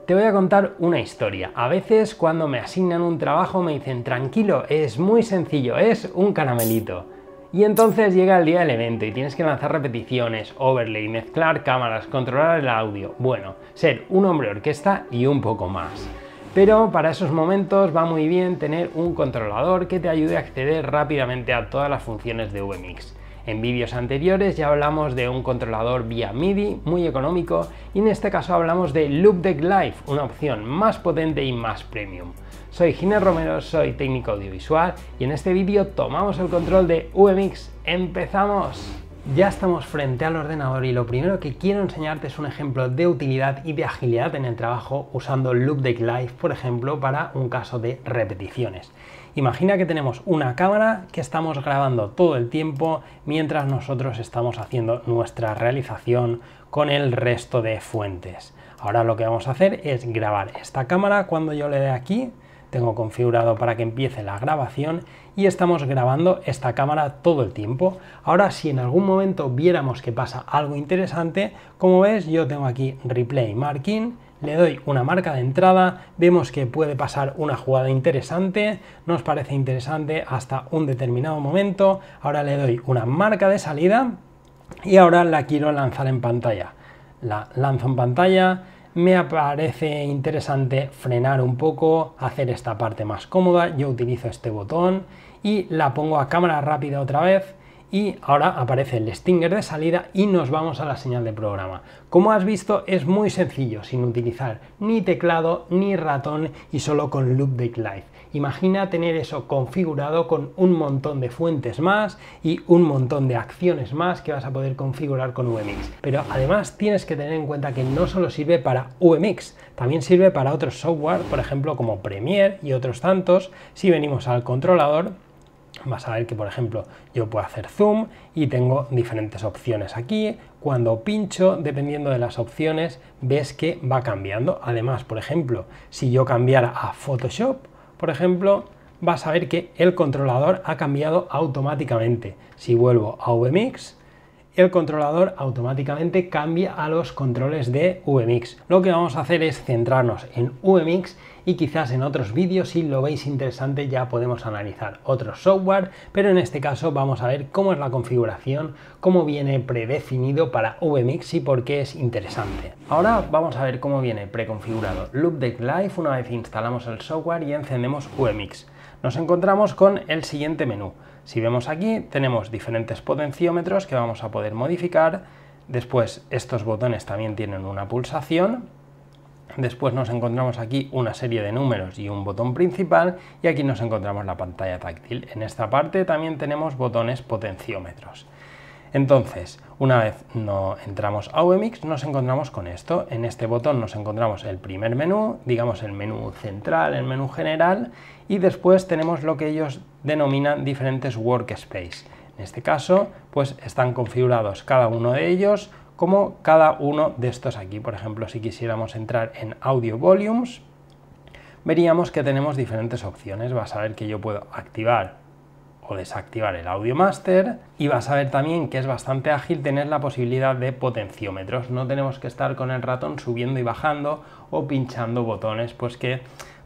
Te voy a contar una historia. A veces cuando me asignan un trabajo me dicen, tranquilo, es muy sencillo, es un caramelito. Y entonces llega el día del evento y tienes que lanzar repeticiones, overlay, mezclar cámaras, controlar el audio. Bueno, ser un hombre orquesta y un poco más. Pero para esos momentos va muy bien tener un controlador que te ayude a acceder rápidamente a todas las funciones de VMix. En vídeos anteriores ya hablamos de un controlador vía MIDI muy económico y en este caso hablamos de Loopdeck Live, una opción más potente y más premium. Soy Ginés Romero, soy técnico audiovisual y en este vídeo tomamos el control de VMix. ¡Empezamos! Ya estamos frente al ordenador y lo primero que quiero enseñarte es un ejemplo de utilidad y de agilidad en el trabajo usando Loopdeck Live, por ejemplo, para un caso de repeticiones. Imagina que tenemos una cámara que estamos grabando todo el tiempo mientras nosotros estamos haciendo nuestra realización con el resto de fuentes. Ahora lo que vamos a hacer es grabar esta cámara. Cuando yo le dé aquí, tengo configurado para que empiece la grabación y estamos grabando esta cámara todo el tiempo. Ahora, si en algún momento viéramos que pasa algo interesante, como ves, yo tengo aquí Replay Marking. Le doy una marca de entrada, vemos que puede pasar una jugada interesante, nos parece interesante hasta un determinado momento. Ahora le doy una marca de salida y ahora la quiero lanzar en pantalla. La lanzo en pantalla, me parece interesante frenar un poco, hacer esta parte más cómoda. Yo utilizo este botón y la pongo a cámara rápida otra vez. Y ahora aparece el stinger de salida y nos vamos a la señal de programa. Como has visto, es muy sencillo, sin utilizar ni teclado ni ratón y solo con Loopdeck Live. Imagina tener eso configurado con un montón de fuentes más y un montón de acciones más que vas a poder configurar con VMix. Pero además tienes que tener en cuenta que no solo sirve para VMix, también sirve para otros software, por ejemplo como Premiere y otros tantos. Si venimos al controlador, vas a ver que, por ejemplo, yo puedo hacer zoom y tengo diferentes opciones aquí. Cuando pincho, dependiendo de las opciones, ves que va cambiando. Además, por ejemplo, si yo cambiara a Photoshop, por ejemplo, vas a ver que el controlador ha cambiado automáticamente. Si vuelvo a VMix, el controlador automáticamente cambia a los controles de VMix. Lo que vamos a hacer es centrarnos en VMix y quizás en otros vídeos, si lo veis interesante, ya podemos analizar otros software, pero en este caso vamos a ver cómo es la configuración, cómo viene predefinido para VMix y por qué es interesante. Ahora vamos a ver cómo viene preconfigurado Loopdeck Live una vez instalamos el software y encendemos VMix. Nos encontramos con el siguiente menú. Si vemos aquí, tenemos diferentes potenciómetros que vamos a poder modificar. Después, estos botones también tienen una pulsación. Después nos encontramos aquí una serie de números y un botón principal, y aquí nos encontramos la pantalla táctil. En esta parte también tenemos botones potenciómetros. Entonces, una vez no entramos a VMix, nos encontramos con esto. En este botón nos encontramos el primer menú, digamos el menú central, el menú general, y después tenemos lo que ellos denominan diferentes workspace. En este caso, pues están configurados cada uno de ellos como cada uno de estos aquí. Por ejemplo, si quisiéramos entrar en Audio Volumes, veríamos que tenemos diferentes opciones. Vas a ver que yo puedo activar o desactivar el Audio Master, y vas a ver también que es bastante ágil tener la posibilidad de potenciómetros. No tenemos que estar con el ratón subiendo y bajando o pinchando botones, pues que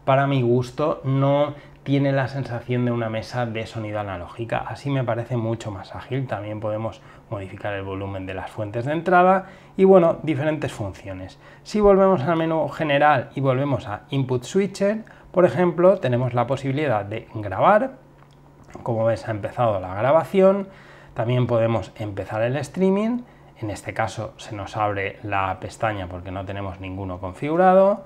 para mi gusto no tiene la sensación de una mesa de sonido analógica. Así me parece mucho más ágil. También podemos modificar el volumen de las fuentes de entrada y, bueno, diferentes funciones. Si volvemos al menú general y volvemos a Input Switcher, por ejemplo, tenemos la posibilidad de grabar. Como ves, ha empezado la grabación. También podemos empezar el streaming. En este caso se nos abre la pestaña porque no tenemos ninguno configurado.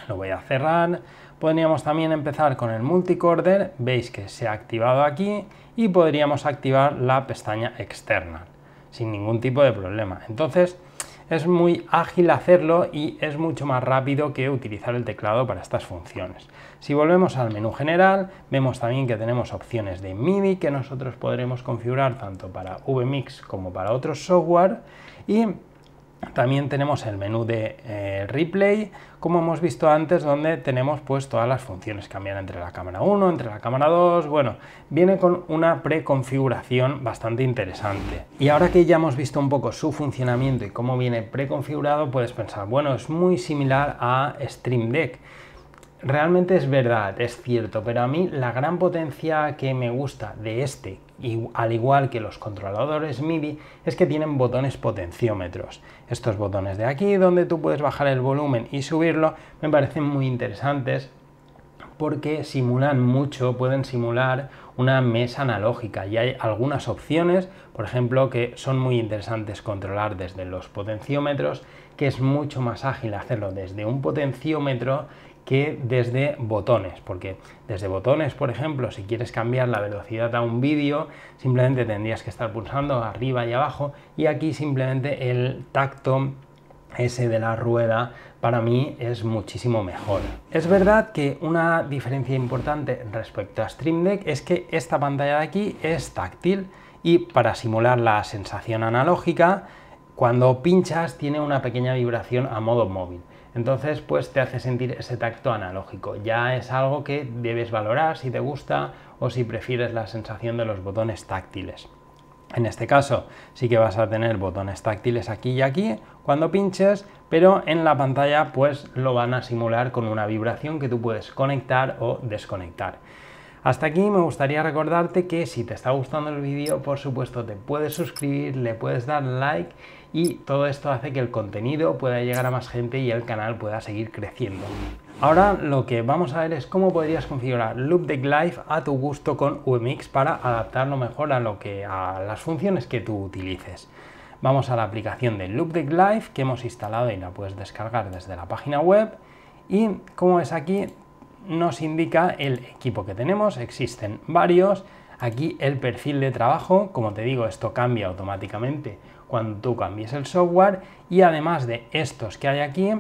Lo voy a cerrar. Podríamos también empezar con el multicorder. Veis que se ha activado aquí y podríamos activar la pestaña externa sin ningún tipo de problema. Entonces, es muy ágil hacerlo y es mucho más rápido que utilizar el teclado para estas funciones. Si volvemos al menú general, vemos también que tenemos opciones de MIDI que nosotros podremos configurar tanto para VMix como para otros software, y También tenemos el menú de replay, como hemos visto antes, donde tenemos pues todas las funciones, cambiar entre la cámara 1, entre la cámara 2, bueno, viene con una preconfiguración bastante interesante. Y ahora que ya hemos visto un poco su funcionamiento y cómo viene preconfigurado, puedes pensar, bueno, es muy similar a Stream Deck. Realmente es verdad, es cierto, pero a mí la gran potencia que me gusta de este, y al igual que los controladores MIDI, es que tienen botones potenciómetros. Estos botones de aquí, donde tú puedes bajar el volumen y subirlo, me parecen muy interesantes porque simulan mucho, pueden simular una mesa analógica y hay algunas opciones, por ejemplo, que son muy interesantes controlar desde los potenciómetros, que es mucho más ágil hacerlo desde un potenciómetro que desde botones, porque desde botones, por ejemplo, si quieres cambiar la velocidad a un vídeo, simplemente tendrías que estar pulsando arriba y abajo, y aquí simplemente el tacto ese de la rueda para mí es muchísimo mejor. Es verdad que una diferencia importante respecto a Stream Deck es que esta pantalla de aquí es táctil y para simular la sensación analógica, cuando pinchas tiene una pequeña vibración a modo móvil. Entonces pues te hace sentir ese tacto analógico. Ya es algo que debes valorar si te gusta o si prefieres la sensación de los botones táctiles. En este caso sí que vas a tener botones táctiles aquí y aquí cuando pinches, pero en la pantalla pues lo van a simular con una vibración que tú puedes conectar o desconectar. Hasta aquí me gustaría recordarte que si te está gustando el vídeo, por supuesto te puedes suscribir, le puedes dar like y todo esto hace que el contenido pueda llegar a más gente y el canal pueda seguir creciendo. Ahora lo que vamos a ver es cómo podrías configurar Loopdeck Live a tu gusto con VMix para adaptarlo mejor a las funciones que tú utilices. Vamos a la aplicación de Loopdeck Live que hemos instalado y la puedes descargar desde la página web y como ves aquí nos indica el equipo que tenemos, existen varios, aquí el perfil de trabajo, como te digo esto cambia automáticamente cuando tú cambies el software y además de estos que hay aquí,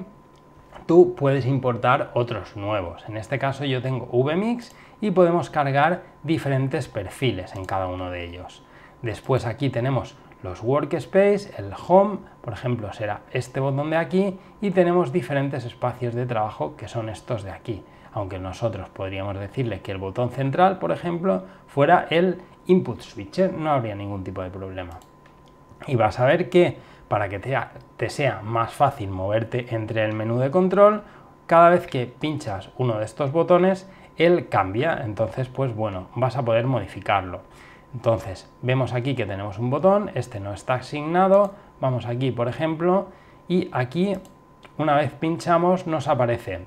tú puedes importar otros nuevos. En este caso yo tengo VMix y podemos cargar diferentes perfiles en cada uno de ellos. Después aquí tenemos los Workspace, el Home, por ejemplo será este botón de aquí y tenemos diferentes espacios de trabajo que son estos de aquí. Aunque nosotros podríamos decirle que el botón central, por ejemplo, fuera el Input Switcher, no habría ningún tipo de problema. Y vas a ver que para que te sea más fácil moverte entre el menú de control, cada vez que pinchas uno de estos botones, él cambia, entonces pues bueno, vas a poder modificarlo. Entonces vemos aquí que tenemos un botón, este no está asignado, vamos aquí por ejemplo, y aquí una vez pinchamos nos aparece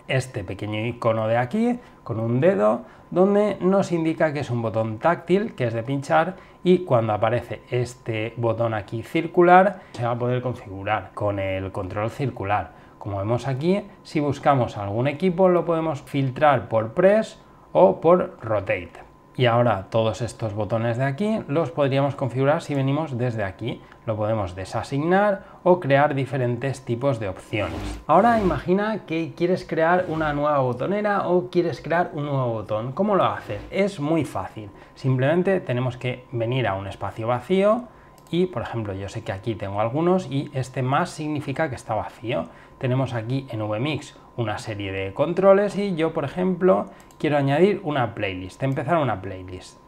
este pequeño icono de aquí con un dedo donde nos indica que es un botón táctil, que es de pinchar, y cuando aparece este botón aquí circular se va a poder configurar con el control circular. Como vemos aquí, si buscamos algún equipo lo podemos filtrar por press o por rotate. Y ahora todos estos botones de aquí los podríamos configurar si venimos desde aquí. Lo podemos desasignar o crear diferentes tipos de opciones. Ahora imagina que quieres crear una nueva botonera o quieres crear un nuevo botón. ¿Cómo lo haces? Es muy fácil. Simplemente tenemos que venir a un espacio vacío y, por ejemplo, yo sé que aquí tengo algunos y este más significa que está vacío. Tenemos aquí en VMix una serie de controles y yo, por ejemplo, quiero añadir una playlist, empezar una playlist.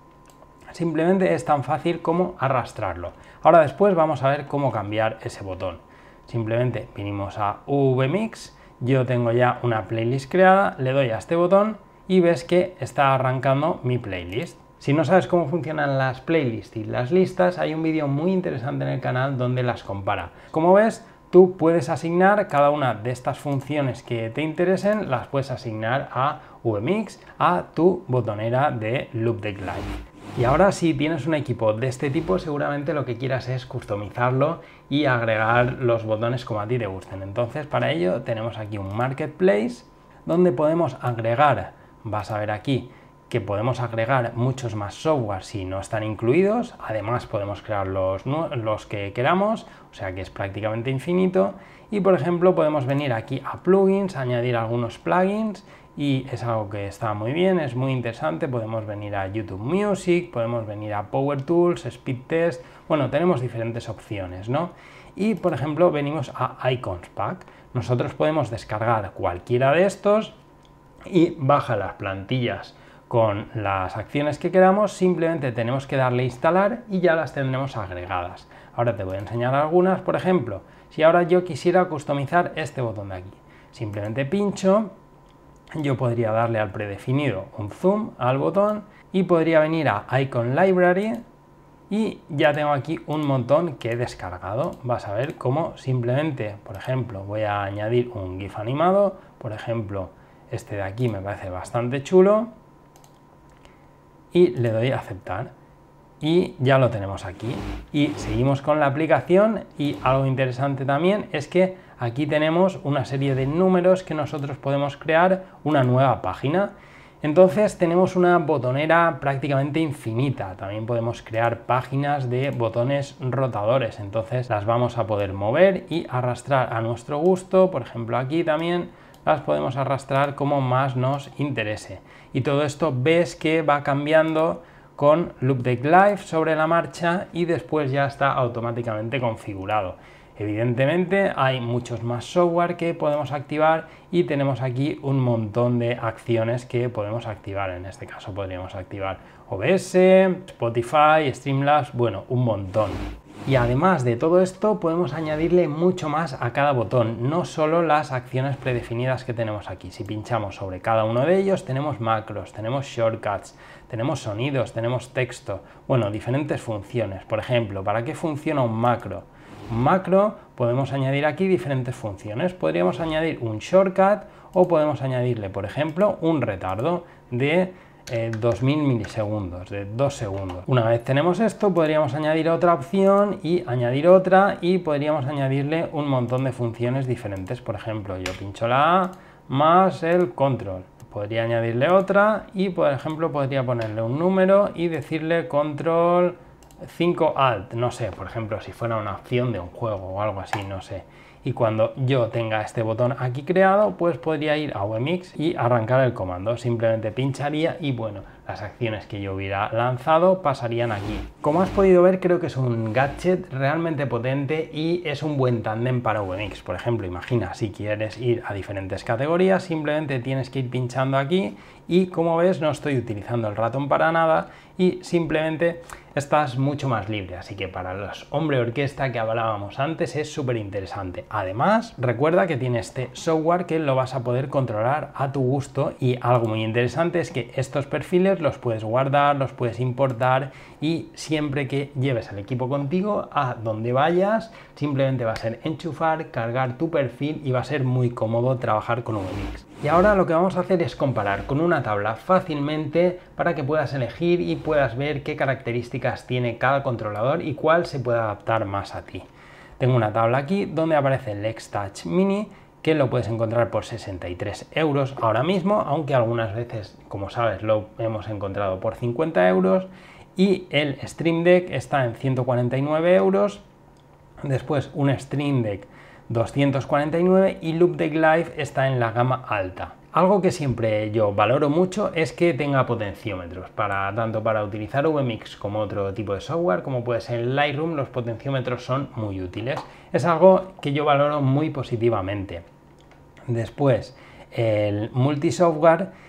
Simplemente es tan fácil como arrastrarlo. Ahora después vamos a ver cómo cambiar ese botón. Simplemente vinimos a VMix, yo tengo ya una playlist creada, le doy a este botón y ves que está arrancando mi playlist. Si no sabes cómo funcionan las playlists y las listas, hay un vídeo muy interesante en el canal donde las compara. Como ves, tú puedes asignar cada una de estas funciones que te interesen, las puedes asignar a VMix, a tu botonera de Loopdeck Live. Y ahora si tienes un equipo de este tipo, seguramente lo que quieras es customizarlo y agregar los botones como a ti te gusten. Entonces para ello tenemos aquí un Marketplace donde podemos agregar, vas a ver aquí, que podemos agregar muchos más software si no están incluidos, además podemos crear los que queramos, o sea que es prácticamente infinito, y por ejemplo podemos venir aquí a plugins, añadir algunos plugins, y es algo que está muy bien, es muy interesante, podemos venir a YouTube Music, podemos venir a Power Tools, Speed Test, bueno, tenemos diferentes opciones, ¿no? y por ejemplo venimos a Icons Pack. Nosotros podemos descargar cualquiera de estos y baja las plantillas con las acciones que queramos, simplemente tenemos que darle a instalar y ya las tendremos agregadas. Ahora te voy a enseñar algunas. Por ejemplo, si ahora yo quisiera customizar este botón de aquí, simplemente pincho, yo podría darle al predefinido un zoom al botón y podría venir a Icon Library y ya tengo aquí un montón que he descargado. Vas a ver cómo simplemente, por ejemplo, voy a añadir un GIF animado, por ejemplo, este de aquí me parece bastante chulo y le doy a aceptar y ya lo tenemos aquí. Y seguimos con la aplicación y algo interesante también es que aquí tenemos una serie de números que nosotros podemos crear una nueva página. Entonces tenemos una botonera prácticamente infinita. También podemos crear páginas de botones rotadores, entonces las vamos a poder mover y arrastrar a nuestro gusto. Por ejemplo, aquí también las podemos arrastrar como más nos interese. Y todo esto ves que va cambiando con Loupedeck Live sobre la marcha y después ya está automáticamente configurado. Evidentemente hay muchos más software que podemos activar y tenemos aquí un montón de acciones que podemos activar. En este caso podríamos activar OBS, Spotify, Streamlabs, bueno, un montón. Y además de todo esto podemos añadirle mucho más a cada botón, no solo las acciones predefinidas que tenemos aquí. Si pinchamos sobre cada uno de ellos tenemos macros, tenemos shortcuts, tenemos sonidos, tenemos texto, bueno, diferentes funciones. Por ejemplo, ¿para qué funciona un macro? Un macro podemos añadir aquí diferentes funciones. Podríamos añadir un shortcut o podemos añadirle, por ejemplo, un retardo de 2000 milisegundos, de 2 segundos. Una vez tenemos esto, podríamos añadir otra opción y añadir otra y podríamos añadirle un montón de funciones diferentes. Por ejemplo, yo pincho la A más el control. Podría añadirle otra y, por ejemplo, podría ponerle un número y decirle control 5 alt, no sé, por ejemplo, si fuera una opción de un juego o algo así, no sé. Y cuando yo tenga este botón aquí creado, pues podría ir a VMix y arrancar el comando. Simplemente pincharía y bueno, las acciones que yo hubiera lanzado pasarían aquí. Como has podido ver, creo que es un gadget realmente potente y es un buen tándem para VMix. Por ejemplo, imagina si quieres ir a diferentes categorías, simplemente tienes que ir pinchando aquí y como ves no estoy utilizando el ratón para nada y simplemente estás mucho más libre. Así que para los hombre orquesta que hablábamos antes es súper interesante. Además, recuerda que tiene este software que lo vas a poder controlar a tu gusto y algo muy interesante es que estos perfiles los puedes guardar, los puedes importar y siempre que lleves el equipo contigo a donde vayas, simplemente va a ser enchufar, cargar tu perfil y va a ser muy cómodo trabajar con VMix. Y ahora lo que vamos a hacer es comparar con una tabla fácilmente para que puedas elegir y puedas ver qué características tiene cada controlador y cuál se puede adaptar más a ti. Tengo una tabla aquí donde aparece el XTouch Mini, que lo puedes encontrar por 63 euros ahora mismo, aunque algunas veces, como sabes, lo hemos encontrado por 50 euros. Y el Stream Deck está en 149 euros. Después un Stream Deck 249 y Loupedeck Live está en la gama alta. Algo que siempre yo valoro mucho es que tenga potenciómetros, tanto para utilizar VMix como otro tipo de software, como puede ser el Lightroom, los potenciómetros son muy útiles. Es algo que yo valoro muy positivamente. Después, el multisoftware.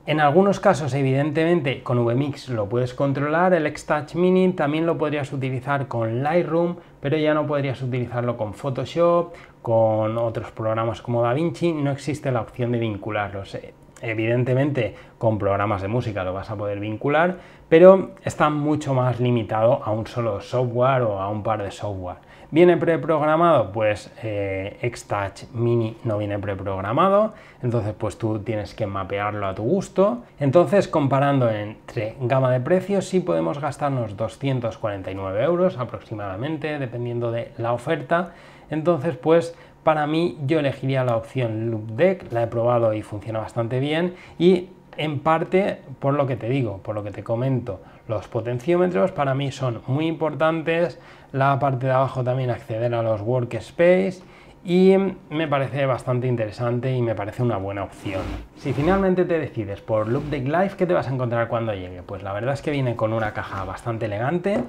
En algunos casos, evidentemente, con VMix lo puedes controlar, el XTouch Mini también lo podrías utilizar con Lightroom, pero ya no podrías utilizarlo con Photoshop, con otros programas como DaVinci, no existe la opción de vincularlos. Evidentemente, con programas de música lo vas a poder vincular, pero está mucho más limitado a un solo software o a un par de software. ¿Viene preprogramado? Pues XTouch Mini no viene preprogramado, entonces pues tú tienes que mapearlo a tu gusto. Entonces, comparando entre gama de precios, sí podemos gastarnos 249 euros aproximadamente, dependiendo de la oferta. Entonces, pues para mí yo elegiría la opción Loupedeck, la he probado y funciona bastante bien y en parte por lo que te digo, por lo que te comento, los potenciómetros para mí son muy importantes, la parte de abajo también acceder a los workspace y me parece bastante interesante y me parece una buena opción. Si finalmente te decides por Loupedeck Live, ¿qué te vas a encontrar cuando llegue? Pues la verdad es que viene con una caja bastante elegante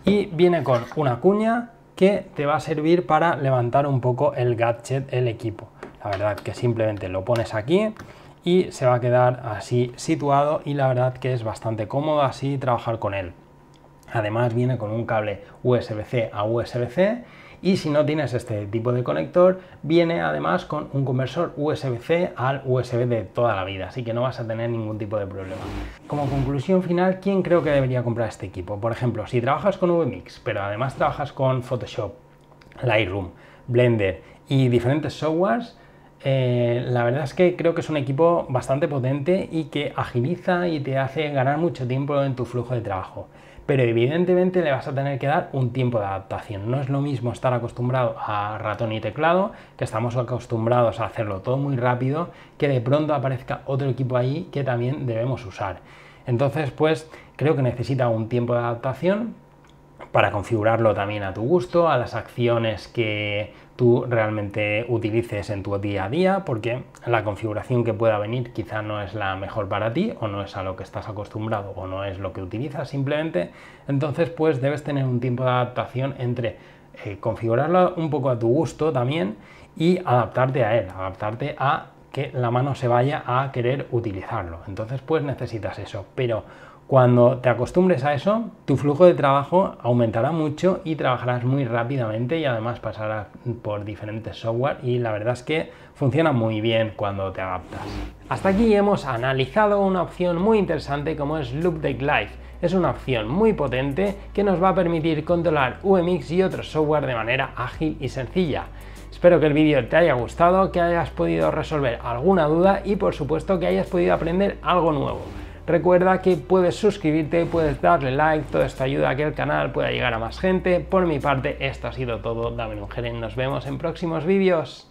y viene con una cuña que te va a servir para levantar un poco el gadget, el equipo. La verdad que simplemente lo pones aquí y se va a quedar así situado y la verdad que es bastante cómodo así trabajar con él. Además viene con un cable USB-C a USB-C y si no tienes este tipo de conector, viene además con un conversor USB-C al USB de toda la vida, así que no vas a tener ningún tipo de problema. Como conclusión final, ¿quién creo que debería comprar este equipo? Por ejemplo, si trabajas con VMix, pero además trabajas con Photoshop, Lightroom, Blender y diferentes softwares, la verdad es que creo que es un equipo bastante potente y que agiliza y te hace ganar mucho tiempo en tu flujo de trabajo. Pero evidentemente le vas a tener que dar un tiempo de adaptación. No es lo mismo estar acostumbrado a ratón y teclado, que estamos acostumbrados a hacerlo todo muy rápido, que de pronto aparezca otro equipo ahí que también debemos usar. Entonces, pues creo que necesita un tiempo de adaptación para configurarlo también a tu gusto, a las acciones que tú realmente utilices en tu día a día, porque la configuración que pueda venir quizá no es la mejor para ti o no es a lo que estás acostumbrado o no es lo que utilizas simplemente. Entonces pues debes tener un tiempo de adaptación entre configurarlo un poco a tu gusto también y adaptarte a él, adaptarte a que la mano se vaya a querer utilizarlo. Entonces pues necesitas eso, pero cuando te acostumbres a eso, tu flujo de trabajo aumentará mucho y trabajarás muy rápidamente y además pasarás por diferentes software y la verdad es que funciona muy bien cuando te adaptas. Hasta aquí hemos analizado una opción muy interesante como es Loopdeck Live. Es una opción muy potente que nos va a permitir controlar VMix y otros software de manera ágil y sencilla. Espero que el vídeo te haya gustado, que hayas podido resolver alguna duda y por supuesto que hayas podido aprender algo nuevo. Recuerda que puedes suscribirte, puedes darle like, todo esto ayuda a que el canal pueda llegar a más gente. Por mi parte, esto ha sido todo. Dame un geren, nos vemos en próximos vídeos.